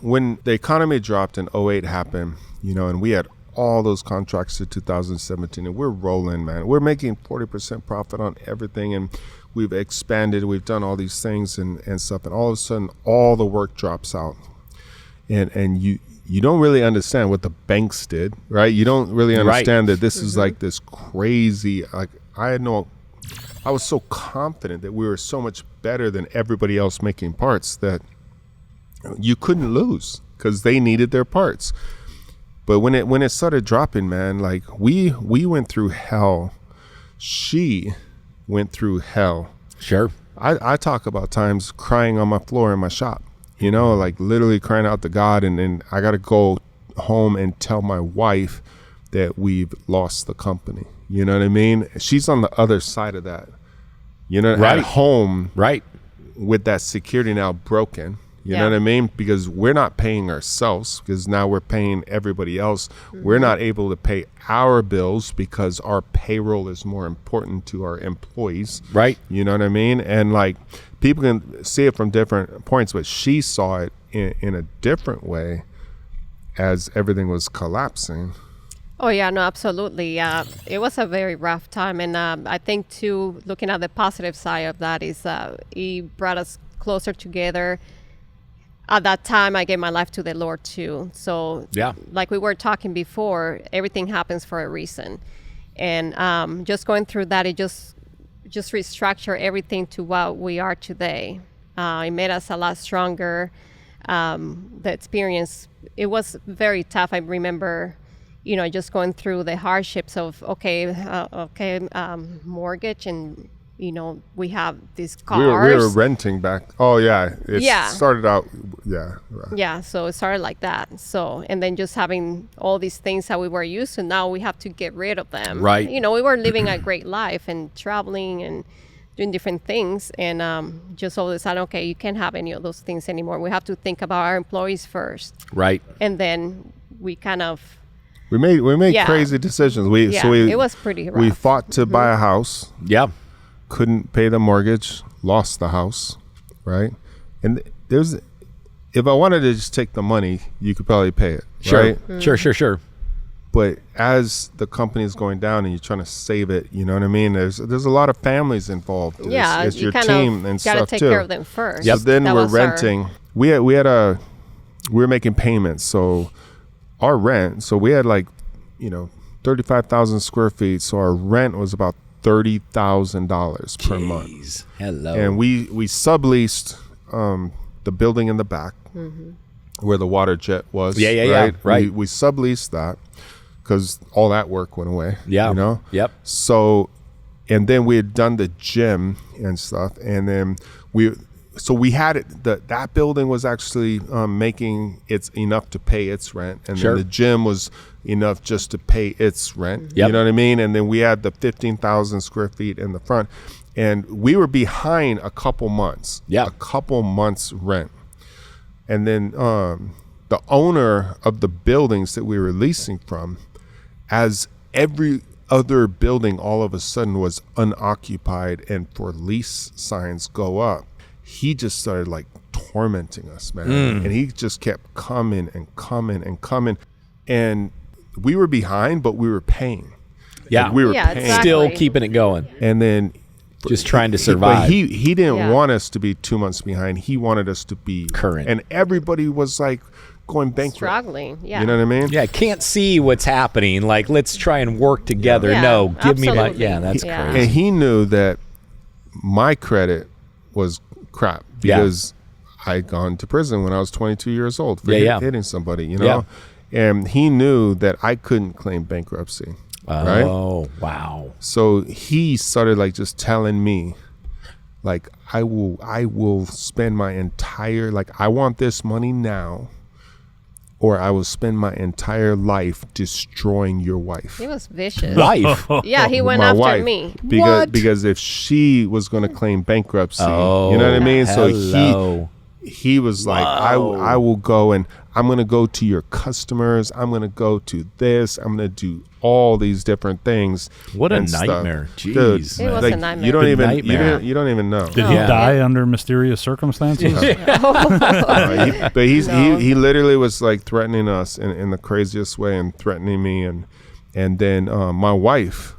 when the economy dropped and '08 happened, and we had all those contracts to 2017, and we're rolling, man. We're making 40% profit on everything, and we've expanded. We've done all these things and stuff, and all of a sudden, all the work drops out, and you don't really understand what the banks did, right? You don't really understand that this is like this crazy. Like I was so confident that we were so much better than everybody else making parts that you couldn't lose because they needed their parts. But when it started dropping, man, like we went through hell. She went through hell. Sure. I talk about times crying on my floor in my shop, like literally crying out to God. And then I got to go home and tell my wife that we've lost the company. You know what I mean? She's on the other side of that, Right. At home. Right. With that security now broken. You know what I mean? Because we're not paying ourselves because now we're paying everybody else. Mm-hmm. We're not able to pay our bills because our payroll is more important to our employees. Right. You know what I mean? And like people can see it from different points, but she saw it in a different way as everything was collapsing. Oh, yeah, no, absolutely. It was a very rough time. And I think, too, looking at the positive side of that is it brought us closer together. At that time, I gave my life to the Lord, too. So, like we were talking before, everything happens for a reason. And just going through that, it just restructured everything to what we are today. It made us a lot stronger. The experience, it was very tough. I remember, just going through the hardships of, mortgage and, we have these cars. We were renting back. Oh, yeah. It started out, yeah. Yeah, so it started like that. So, and then just having all these things that we were used to, now we have to get rid of them. Right. We were living a great life and traveling and doing different things. And just all of a sudden, okay, you can't have any of those things anymore. We have to think about our employees first. Right. And then we kind of... We made crazy decisions. It was pretty rough. We fought to buy a house. Yeah. Couldn't pay the mortgage, lost the house, right? And if I wanted to just take the money, you could probably pay it, right? Sure. But as the company is going down and you're trying to save it, you know what I mean? There's a lot of families involved. It's your team and stuff too. Got to take care of them first. So then we're renting. We were making payments, so our rent. So we had 35,000 square feet. So our rent was about $30,000 per month. Hello. And we subleased the building in the back where the water jet was. Right. We subleased that because all that work went away. Yeah. Yep. So, and then we had done the gym and stuff, and then we had it. That building was actually making it enough to pay its rent, and then the gym was enough just to pay its rent. Yep. You know what I mean? And then we had the 15,000 square feet in the front, and we were behind a couple months. Yeah. A couple months rent, and then the owner of the buildings that we were leasing from, as every other building all of a sudden was unoccupied and for lease signs go up, he just started tormenting us, man. And he just kept coming and coming and coming. And we were behind, but we were paying. Yeah. We were paying. Exactly. Still keeping it going. And then just trying to survive. But he didn't want us to be 2 months behind. He wanted us to be current. And everybody was going bankrupt. Struggling, yeah. You know what I mean? Yeah, can't see what's happening. Let's try and work together. Yeah. No, give Absolutely. me my... Yeah, that's crazy. And he knew that my credit was crap because I'd gone to prison when I was 22 years old for hitting somebody, Yeah. And he knew that I couldn't claim bankruptcy. Right? Oh, wow. So he started just telling me, I will spend my entire, I want this money now, or I will spend my entire life destroying your wife. He was vicious. Wife? Yeah, he went My after wife. me. Because if she was going to claim bankruptcy, Oh, you know what I mean? hello. So he was like, I will go and I'm going to go to your customers. I'm going to go to this. I'm going to do all these different things. What a and stuff. nightmare. Dude, Jeez. It was a nightmare. You don't Good even nightmare. you don't even know. Did he die under mysterious circumstances? But No. he literally was like threatening us in the craziest way and threatening me and then my wife,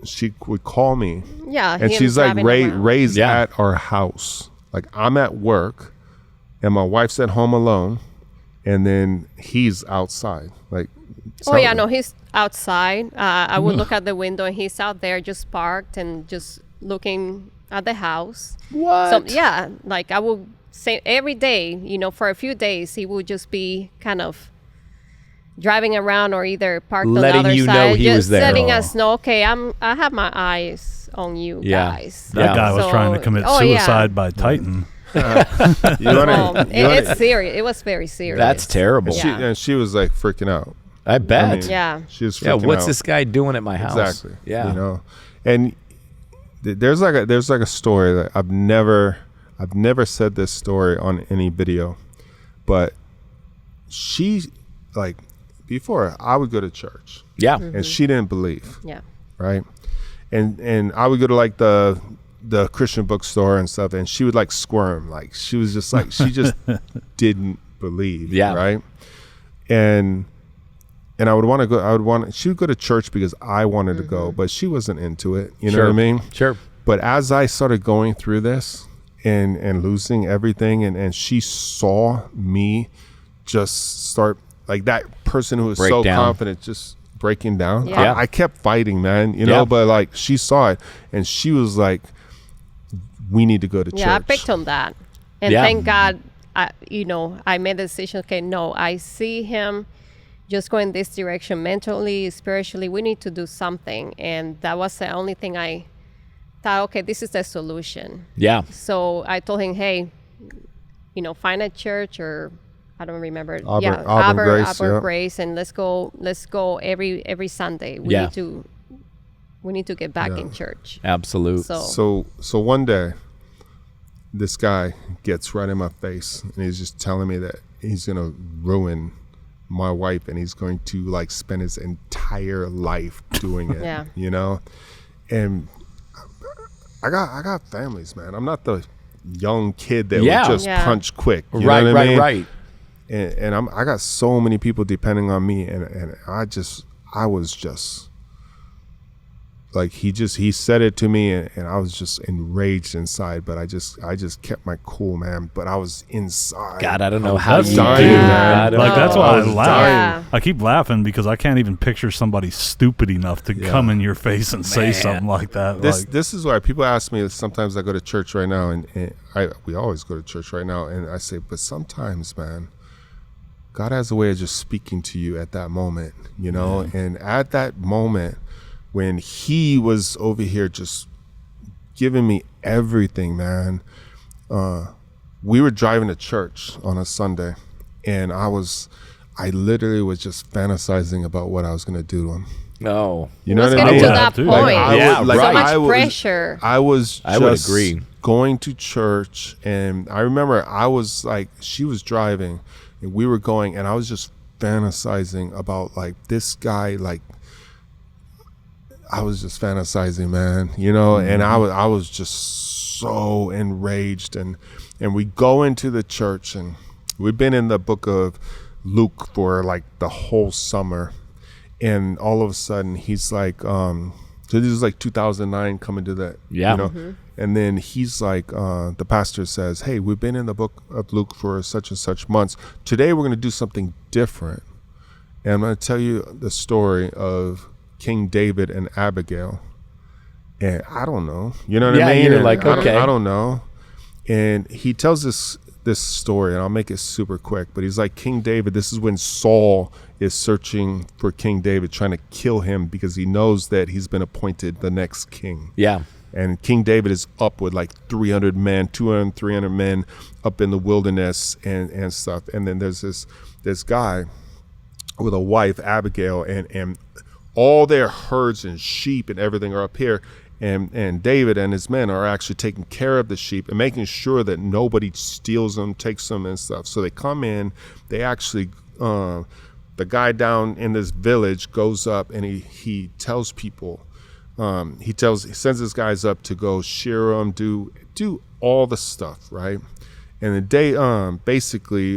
she would call me Yeah, and him she's like driving around. raised Yeah. at our house. Like I'm at work and my wife's at home alone and then he's outside. Like Oh yeah, no, he's outside. I would look out the window and he's out there just parked and just looking at the house. What? So yeah, like I would say every day, for a few days, he would just be kind of driving around or either parked on the Letting other you know side, he just was there. letting Oh. us know, okay, I have my eyes on you Yeah. guys. That Yeah. guy was So- trying to commit oh, yeah. suicide by Titan. you wanna, It's serious. It was very serious. That's terrible. Yeah. and she was like freaking out. I bet. I mean, Yeah. She was freaking yeah, what's out. this guy doing at my house? Exactly. Yeah. And there's like a story that I've never said this story on any video, but she like before I would go to church Yeah. and she didn't believe, Yeah. right? And I would go to like the Christian bookstore and stuff, and she would like squirm, like she was just like she just didn't believe, Yeah. right? And I would want to go. She would go to church because I wanted to go, but she wasn't into it. You know what I mean? Sure. But as I started going through this and losing everything, and she saw me just start like that person who was Break so down. confident just breaking down. Yeah. I kept fighting, man. Yeah. But like she saw it, and she was like, "We need to go to church." Yeah, I picked on that. And Yeah. thank God, I made the decision, okay, no, I see him just going this direction mentally, spiritually. We need to do something. And that was the only thing I thought, okay, this is the solution. Yeah. So I told him, hey, find a church or I don't remember. Auburn Grace, yeah. Grace, and let's go every Sunday. We Yeah. need to get back Yeah. in church. Absolute. So one day, this guy gets right in my face, and he's just telling me that he's gonna ruin my wife, and he's going to like spend his entire life doing it. Yeah. And I got families, man. I'm not the young kid that Yeah. would just Yeah. punch quick. You right, know what I mean? right. And I got so many people depending on me, and I was just like he said it to me, and I was just enraged inside, but I just kept my cool, man. But I was inside. God, I don't know how That's you dying, do man. that. Like, that's I why I was laugh. dying. Yeah. I keep laughing because I can't even picture somebody stupid enough to come in your face and say something like that. This is why people ask me. Sometimes I go to church right now, and we always go to church right now, and I say, but sometimes, man, God has a way of just speaking to you at that moment, and at that moment when he was over here just giving me everything, man, we were driving to church on a Sunday, and I literally was just fantasizing about what I was going to do to him. No. You know It was what I getting mean? to that Dude. point. Yeah, would- so much I was- pressure. I was just I would agree. going to church, and I remember I was like, she was driving, and we were going, and I was just fantasizing about like this guy, like I was just fantasizing, man, and I was just so enraged, and we go into the church, and we've been in the book of Luke for like the whole summer, and all of a sudden he's like, so this is like 2009 coming to that, Yeah. and then he's like, the pastor says, hey, we've been in the book of Luke for such and such months. Today we're going to do something different. And I'm going to tell you the story of King David and Abigail. And I don't know. You know what Yeah, I mean? you're And like, okay. I don't know. And he tells this story, and I'll make it super quick. But he's like, King David, this is when Saul is searching for King David, trying to kill him because he knows that he's been appointed the next king. Yeah. And King David is up with like 300 men, 200, 300 men up in the wilderness and stuff. And then there's this guy with a wife, Abigail, and all their herds and sheep and everything are up here. And David and his men are actually taking care of the sheep and making sure that nobody steals them, takes them and stuff. So they come in, they actually, the guy down in this village goes up and he tells people, he sends his guys up to go shear them, do all the stuff, right? And then they basically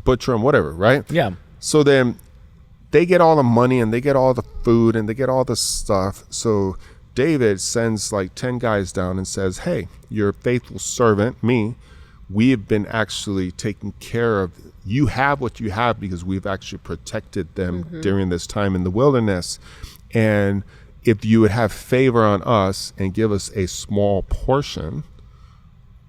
butcher them, whatever, right? Yeah. So then they get all the money and they get all the food and they get all the stuff. So David sends like 10 guys down and says, hey, your faithful servant, me, we have been actually taking care of, you have what you have because we've actually protected them during this time in the wilderness. And if you would have favor on us and give us a small portion,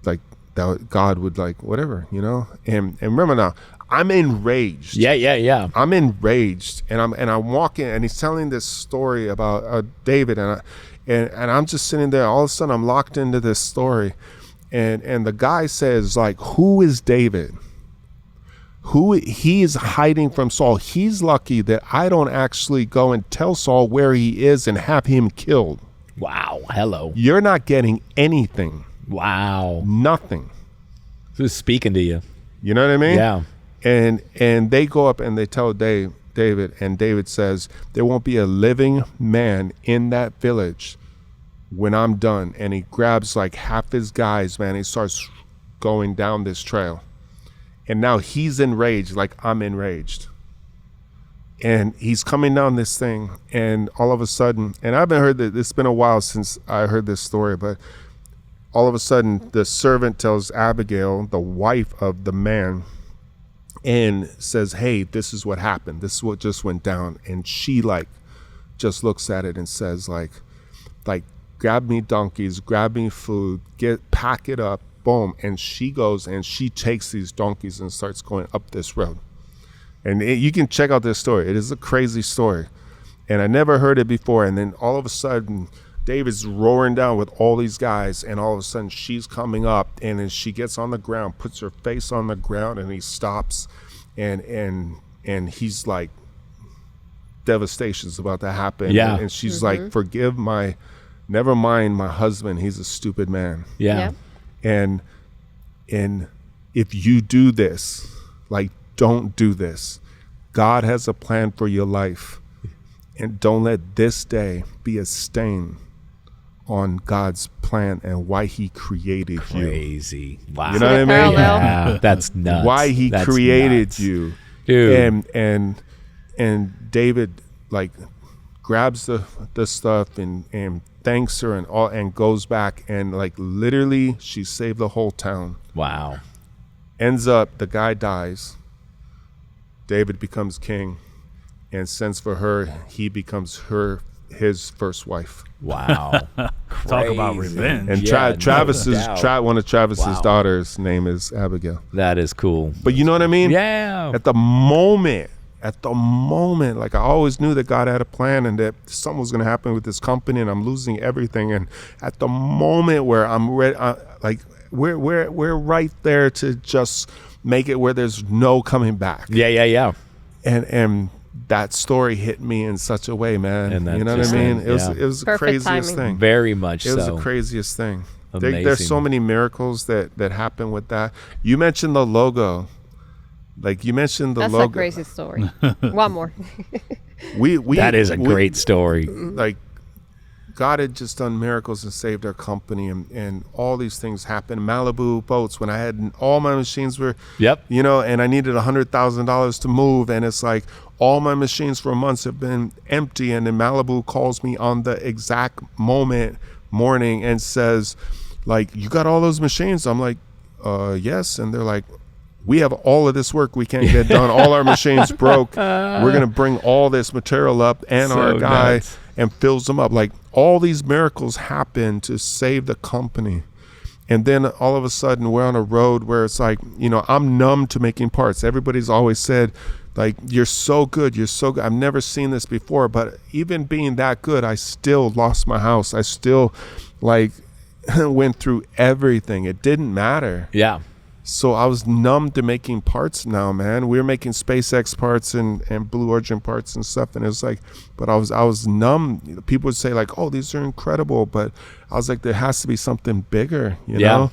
like that, God would like whatever, you know. And remember now, I'm enraged. Yeah. I'm enraged, and I'm walking, and he's telling this story about David, and I'm just sitting there. All of a sudden, I'm locked into this story, and the guy says like, "Who is David? Who he is hiding from Saul? He's lucky that I don't actually go and tell Saul where he is and have him killed. Wow. Hello. You're not getting anything. Wow. Nothing. Who's speaking to you? You know what I mean? Yeah. And they go up and they tell David, and David says, there won't be a living man in that village when I'm done. And he grabs like half his guys, man. He starts going down this trail. And now he's enraged like I'm enraged. And he's coming down this thing, and all of a sudden, and I haven't heard that, it's been a while since I heard this story, but all of a sudden the servant tells Abigail, the wife of the man, and says, hey, this is what happened. This is what just went down. And she like just looks at it and says like grab me donkeys, grab me food, pack it up, boom. And she goes and she takes these donkeys and starts going up this road. And you can check out this story. It is a crazy story. And I never heard it before. And then all of a sudden, David's roaring down with all these guys, and all of a sudden she's coming up, and then she gets on the ground, puts her face on the ground, and he stops, and he's like, devastation's about to happen. Yeah. And she's like, never mind my husband, he's a stupid man. Yeah. And if you do this, like, don't do this. God has a plan for your life, and don't let this day be a stain on God's plan and why he created you. Crazy. Wow. You know what I mean? Parallel. Yeah, that's nuts. Why he That's created nuts. you. Dude. And David like grabs the stuff and thanks her and goes back, and like literally she saved the whole town. Wow. Ends up the guy dies. David becomes king and sends for her. He becomes his first wife. Wow. Talk about Crazy. revenge. And Yeah, Travis's no doubt. one of Travis's Wow. daughters' name is Abigail. That is cool. But you know what I mean? Yeah. At the moment, like I always knew that God had a plan and that something was going to happen with this company, and I'm losing everything. And at the moment where I'm ready, like we're right there to just make it where there's no coming back. Yeah. And that story hit me in such a way, man. And that You know what I just- mean? It was yeah. it was the Perfect craziest timing. thing. Very much It was so. the craziest thing. Amazing. There's so many miracles that happen with that. You mentioned the logo. Like you mentioned the That's logo. a crazy story. One more. We That is a great story. Like God had just done miracles and saved our company, and all these things happened. Malibu boats, when I had all my machines were, Yep. you know, and I needed $100,000 to move, and it's like all my machines for months have been empty, and then Malibu calls me on the exact morning and says, like, you got all those machines? I'm like, yes. And they're like, we have all of this work we can't get done. All our machines broke. We're going to bring all this material up, and So our guy nuts. and fills them up. Like all these miracles happen to save the company. And then all of a sudden we're on a road where it's like, you know, I'm numb to making parts. Everybody's always said, like, you're so good. You're so good. I've never seen this before. But even being that good, I still lost my house. I still like went through everything. It didn't matter. Yeah. So I was numb to making parts now, man. We were making SpaceX parts and Blue Origin parts and stuff, and it was like, but I was numb. People would say like, "Oh, these are incredible," but I was like, there has to be something bigger, you know.